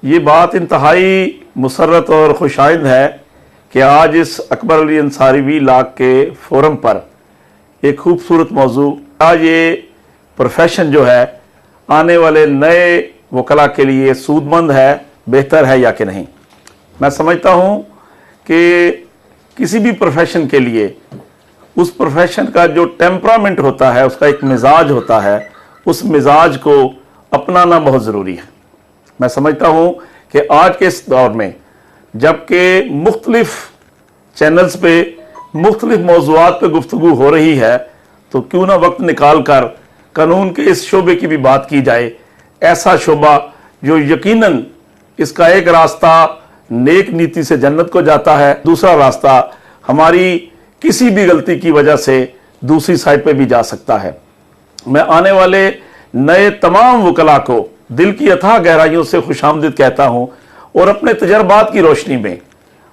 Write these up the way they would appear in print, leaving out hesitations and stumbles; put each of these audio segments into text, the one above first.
ये बात इंतहाई मुसर्रत और खुशाइंद है कि आज इस अकबर अली अंसारी वी लॉ के फोरम पर एक खूबसूरत मौजू, आज ये प्रोफेशन जो है आने वाले नए वकला के लिए सूदमंद है, बेहतर है या कि नहीं। मैं समझता हूँ कि किसी भी प्रोफेशन के लिए उस प्रोफेशन का जो टेम्परामेंट होता है, उसका एक मिजाज होता है, उस मिजाज को अपनाना बहुत ज़रूरी है। मैं समझता हूँ कि आज के इस दौर में जबकि मुख्तलिफ चैनल्स पे मुख्तलिफ मौज़ूआत पे गुफ्तगू हो रही है, तो क्यों ना वक्त निकाल कर कानून के इस शोबे की भी बात की जाए। ऐसा शोबा जो यकीनन इसका एक रास्ता नेक नीति से जन्नत को जाता है, दूसरा रास्ता हमारी किसी भी गलती की वजह से दूसरी साइड पे भी जा सकता है। मैं आने वाले नए तमाम वकला को दिल की अथाह गहराइयों से खुशामदीद कहता हूं और अपने तजर्बात की रोशनी में,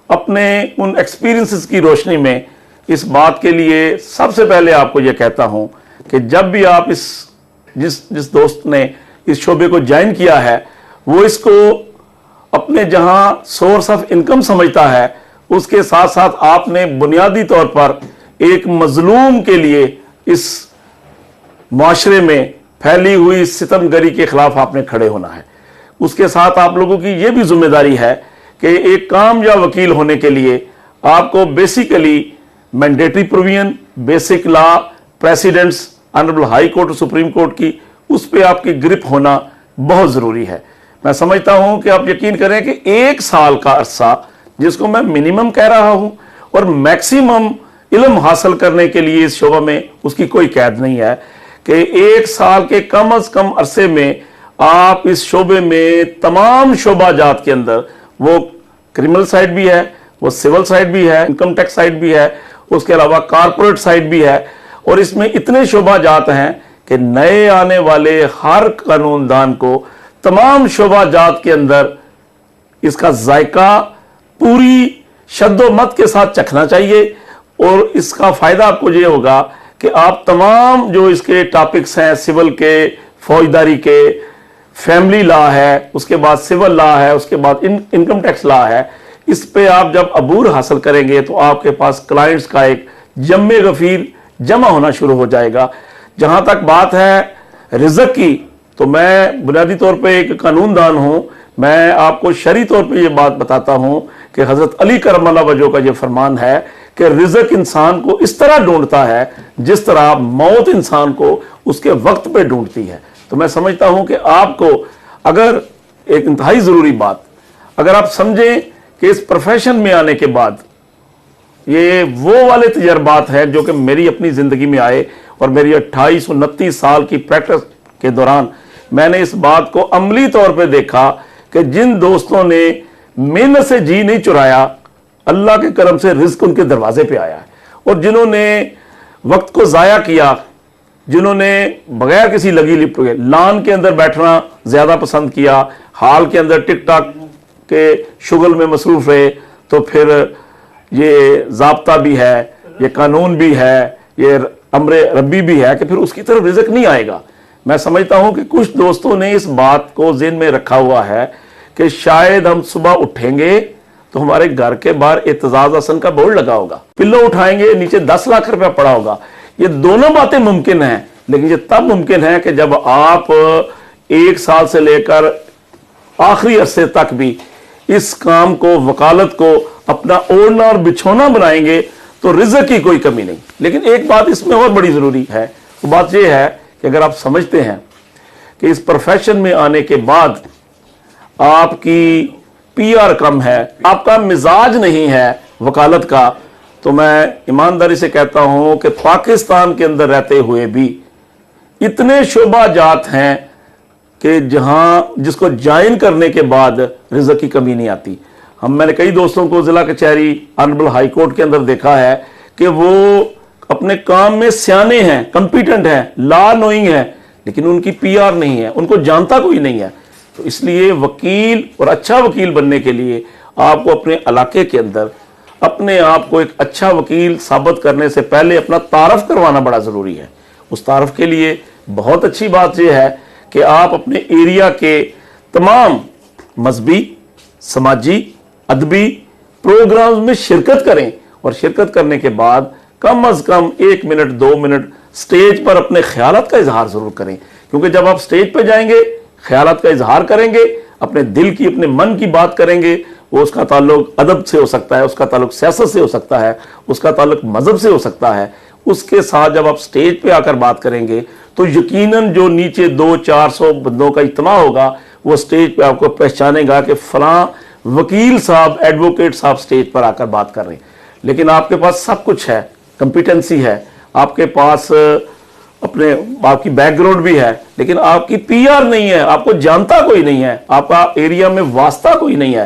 अपने उन एक्सपीरियंसेस की रोशनी में इस बात के लिए सबसे पहले आपको यह कहता हूं कि जब भी आप जिस दोस्त ने इस शोबे को ज्वाइन किया है, वो इसको अपने जहां सोर्स ऑफ इनकम समझता है, उसके साथ साथ आपने बुनियादी तौर पर एक मजलूम के लिए इस माशरे में फैली हुई सितमगरी के खिलाफ आपने खड़े होना है। उसके साथ आप लोगों की यह भी जिम्मेदारी है कि एक कामयाब वकील होने के लिए आपको basically mandatory provision, basic law, precedents, honourable high court, supreme court की उस पर आपकी ग्रिप होना बहुत ज़रूरी है। मैं समझता हूं कि आप यकीन करें कि 1 साल का अरसा, जिसको मैं मिनिमम कह रहा हूं, और मैक्सिमम इल्म हासिल करने के लिए इस शोबा में उसकी कोई कैद नहीं है कि 1 साल के कम अज कम अरसे में आप इस शोबे में तमाम शोबाजात के अंदर, वो क्रिमिनल साइड भी है, वो सिविल साइड भी है, इनकम टैक्स साइड भी है, उसके अलावा कारपोरेट साइड भी है, और इसमें इतने शोबाजात हैं कि नए आने वाले हर कानूनदान को तमाम शोबाजात के अंदर इसका जायका पूरी शद्दोमत के साथ चखना चाहिए। और इसका फायदा आपको ये होगा कि आप तमाम जो इसके टॉपिक्स हैं, सिविल के, फौजदारी के, फैमिली लॉ है, उसके बाद सिविल लॉ है, उसके बाद इनकम टैक्स लॉ है, इस पे आप जब अबूर हासिल करेंगे तो आपके पास क्लाइंट्स का एक जम्मे गफीर जमा होना शुरू हो जाएगा। जहां तक बात है रिज़्क की, तो मैं बुनियादी तौर पे एक कानूनदान हूं। मैं आपको शरई तौर पे ये बात बताता हूं कि हजरत अली करमल्लाह वजह का ये फरमान है कि रिज़्क इंसान को इस तरह ढूंढता है जिस तरह मौत इंसान को उसके वक्त पे ढूंढती है। तो मैं समझता हूं कि आपको, अगर एक इंतहाई ज़रूरी बात, अगर आप समझें कि इस प्रोफेशन में आने के बाद ये वो वाले तजर्बात हैं जो कि मेरी अपनी ज़िंदगी में आए, और मेरी 28-29 साल की प्रैक्टिस के दौरान मैंने इस बात को अमली तौर पे देखा कि जिन दोस्तों ने मेहनत से जी नहीं चुराया, अल्लाह के करम से रिज़्क उनके दरवाजे पे आया है। और जिन्होंने वक्त को ज़ाया किया, जिन्होंने बगैर किसी लगी लिप के लान के अंदर बैठना ज़्यादा पसंद किया, हाल के अंदर टिक टाक के शुगल में मसरूफ़ रहे, तो फिर ये ज़ाब्ता भी है, ये कानून भी है, ये अमरे रब्बी भी है कि फिर उसकी तरफ रिज़्क नहीं आएगा। मैं समझता हूं कि कुछ दोस्तों ने इस बात को ज़हन में रखा हुआ है कि शायद हम सुबह उठेंगे तो हमारे घर के बाहर एतजाज हसन का बोर्ड लगा होगा, पिल्लो उठाएंगे नीचे 10 लाख रुपया पड़ा होगा। ये दोनों बातें मुमकिन हैं, लेकिन ये तब मुमकिन है कि जब आप 1 साल से लेकर आखिरी अरसे तक भी इस काम को, वकालत को अपना ओढ़ना और बिछोना बनाएंगे, तो रिज़्क की कोई कमी नहीं। लेकिन एक बात इसमें और बड़ी ज़रूरी है, वो बात यह है कि अगर आप समझते हैं कि इस प्रोफेशन में आने के बाद आपकी पीआर कम है, आपका मिजाज नहीं है वकालत का, तो मैं ईमानदारी से कहता हूं कि पाकिस्तान के अंदर रहते हुए भी इतने शोबाजात हैं कि जिसको ज्वाइन करने के बाद रिज़्क की कमी नहीं आती। मैंने कई दोस्तों को जिला कचहरी, ऑनरेबल हाई कोर्ट के अंदर देखा है कि वो अपने काम में सियाने हैं, कंपिटेंट हैं, लॉ नोइंग हैं, लेकिन उनकी पीआर नहीं है, उनको जानता कोई नहीं है। तो इसलिए वकील और अच्छा वकील बनने के लिए आपको अपने इलाके के अंदर अपने आप को एक अच्छा वकील साबित करने से पहले अपना तारफ करवाना बड़ा ज़रूरी है। उस तारफ के लिए बहुत अच्छी बात यह है कि आप अपने एरिया के तमाम मजहबी, समाजी, अदबी प्रोग्राम्स में शिरकत करें, और शिरकत करने के बाद कम अज कम 1 मिनट 2 मिनट स्टेज पर अपने ख्यालात का इजहार जरूर करें। क्योंकि जब आप स्टेज पर जाएंगे, ख्यालात का इजहार करेंगे, अपने दिल की, अपने मन की बात करेंगे, वो उसका ताल्लुक अदब से हो सकता है, उसका ताल्लुक सियासत से हो सकता है, उसका ताल्लुक मजहब से हो सकता है। उसके साथ जब आप स्टेज पे आकर बात करेंगे तो यकीनन जो नीचे 200-400 बंदों का इज्तिमा होगा, वो स्टेज पे आपको पहचानेगा कि फलां वकील साहब, एडवोकेट साहब स्टेज पर आकर बात कर रहे हैं। लेकिन आपके पास सब कुछ है, कंपिटेंसी है, आपके पास अपने आपकी बैकग्राउंड भी है, लेकिन आपकी पीआर नहीं है, आपको जानता कोई नहीं है, आपका एरिया में वास्ता कोई नहीं है,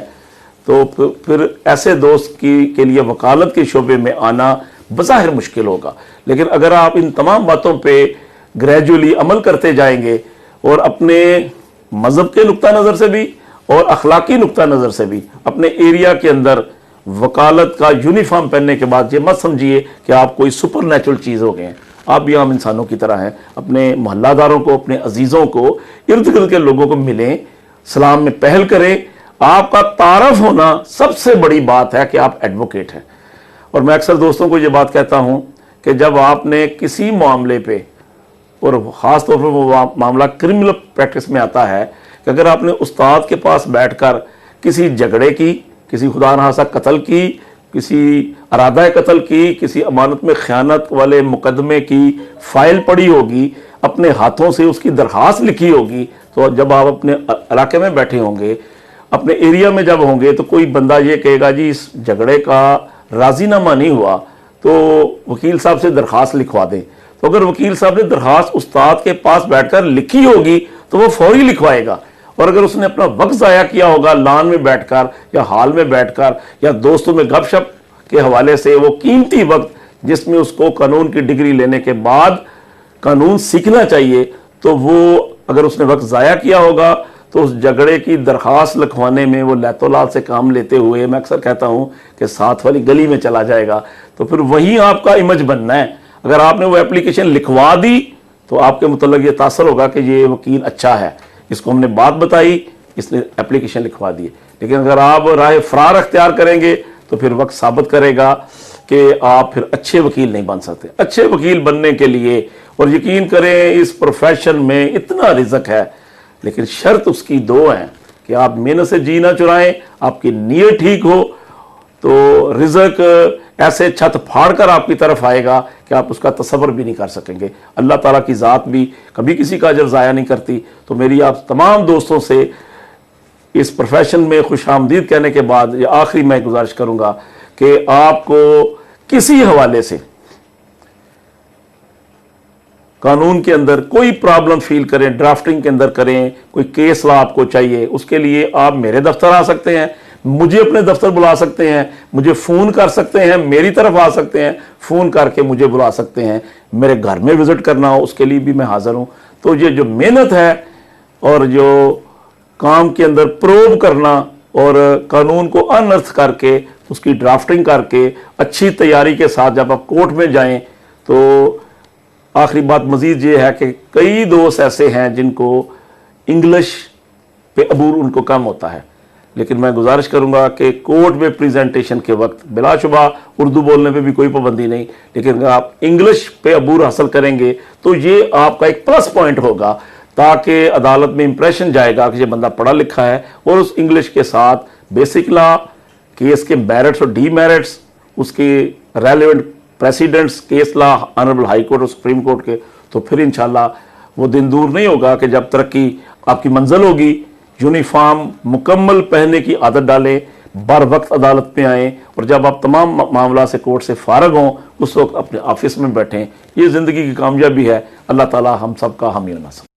तो फिर ऐसे दोस्त के लिए वकालत के शोबे में आना बज़ाहिर मुश्किल होगा। लेकिन अगर आप इन तमाम बातों पे ग्रेजुअली अमल करते जाएंगे और अपने मजहब के नुक्ता नज़र से भी और अखलाकी नुक्ता नज़र से भी अपने एरिया के अंदर वकालत का यूनिफॉर्म पहनने के बाद ये मत समझिए कि आप कोई सुपर नेचुरल चीज़ हो गए हैं। आप भी आम इंसानों की तरह हैं। अपने मोहल्लादारों को, अपने अजीज़ों को, इर्द गिर्द के लोगों को मिलें, सलाम में पहल करें। आपका तारफ होना सबसे बड़ी बात है कि आप एडवोकेट हैं। और मैं अक्सर दोस्तों को ये बात कहता हूं कि जब आपने किसी मामले पे, और ख़ास तौर पर वो मामला क्रिमिनल प्रैक्टिस में आता है, कि अगर आपने उस्ताद के पास बैठकर किसी झगड़े की, किसी खुदा न खास्ता कत्ल की, किसी अरादा कत्ल की, किसी अमानत में ख़यानत वाले मुकदमे की फाइल पड़ी होगी, अपने हाथों से उसकी दरख्वास्त लिखी होगी, तो जब आप अपने इलाके में बैठे होंगे, अपने एरिया में जब होंगे, तो कोई बंदा ये कहेगा जी इस झगड़े का राजीनामा नहीं हुआ तो वकील साहब से दरख्वास्त लिखवा दें। तो अगर वकील साहब ने दरख्वास्त उस्ताद के पास बैठकर लिखी होगी तो वो फौरी लिखवाएगा। और अगर उसने अपना वक्त ज़ाया किया होगा लान में बैठकर या हॉल में बैठकर या दोस्तों में गपशप के हवाले से, वो कीमती वक्त जिसमें उसको कानून की डिग्री लेने के बाद कानून सीखना चाहिए, तो वो अगर उसने वक्त ज़ाया किया होगा तो उस झगड़े की दरख्वास्त लिखवाने में वो लैतोलाल से काम लेते हुए, मैं अक्सर कहता हूं कि साथ वाली गली में चला जाएगा। तो फिर वहीं आपका इमेज बनना है। अगर आपने वो एप्लीकेशन लिखवा दी तो आपके मुतल्लिक ये तासर होगा कि ये वकील अच्छा है, इसको हमने बात बताई, इसने एप्लीकेशन लिखवा दी। लेकिन अगर आप राह फरार अख्तियार करेंगे तो फिर वक्त साबित करेगा कि आप फिर अच्छे वकील नहीं बन सकते। अच्छे वकील बनने के लिए, और यकीन करें इस प्रोफेशन में इतना रिज़्क है, लेकिन शर्त उसकी 2 हैं कि आप मेहनत से जी ना चुराएं, आपकी नीयत ठीक हो, तो रिज़्क ऐसे छत फाड़ कर आपकी तरफ आएगा कि आप उसका तसव्वुर भी नहीं कर सकेंगे। अल्लाह ताला की ज़ात भी कभी किसी का अजर ज़ाया नहीं करती। तो मेरी आप तमाम दोस्तों से इस प्रोफेशन में खुशामदीद कहने के बाद ये आखिरी मैं गुजारिश करूँगा कि आपको किसी हवाले से कानून के अंदर कोई प्रॉब्लम फील करें, ड्राफ्टिंग के अंदर करें, कोई केस ला आपको चाहिए, उसके लिए आप मेरे दफ्तर आ सकते हैं, मुझे अपने दफ्तर बुला सकते हैं, मुझे फ़ोन कर सकते हैं, मेरी तरफ आ सकते हैं, फ़ोन करके मुझे बुला सकते हैं, मेरे घर में विज़िट करना हो उसके लिए भी मैं हाज़िर हूँ। तो ये जो मेहनत है और जो काम के अंदर प्रोब करना और कानून को अनर्थ करके उसकी ड्राफ्टिंग करके अच्छी तैयारी के साथ जब आप कोर्ट में जाएं, तो आखिरी बात मजीद ये है कि कई दोस्त ऐसे हैं जिनको इंग्लिश पे अबूर उनको कम होता है, लेकिन मैं गुजारिश करूंगा कि कोर्ट में प्रेजेंटेशन के वक्त बिलाशुबा उर्दू बोलने पे भी कोई पाबंदी नहीं, लेकिन अगर आप इंग्लिश पे अबूर हासिल करेंगे तो ये आपका एक प्लस पॉइंट होगा, ताकि अदालत में इंप्रेशन जाएगा कि ये बंदा पढ़ा लिखा है। और उस इंग्लिश के साथ बेसिक लॉ, केस के मेरिट्स और डीमेरिट्स, उसके relevant precedents, case law, honourable high court और सुप्रीम कोर्ट के, तो फिर इंशाल्लाह वो दिन दूर नहीं होगा कि जब तरक्की आपकी मंजिल होगी, यूनिफॉर्म मुकम्मल पहनने की आदत डालें, बर वक्त अदालत में आएँ, और जब आप तमाम मामला से कोर्ट से फारग हों उस वक्त अपने ऑफिस में बैठें। ये ज़िंदगी की कामयाबी है। अल्लाह ताला हम सब का हामी और नासिर।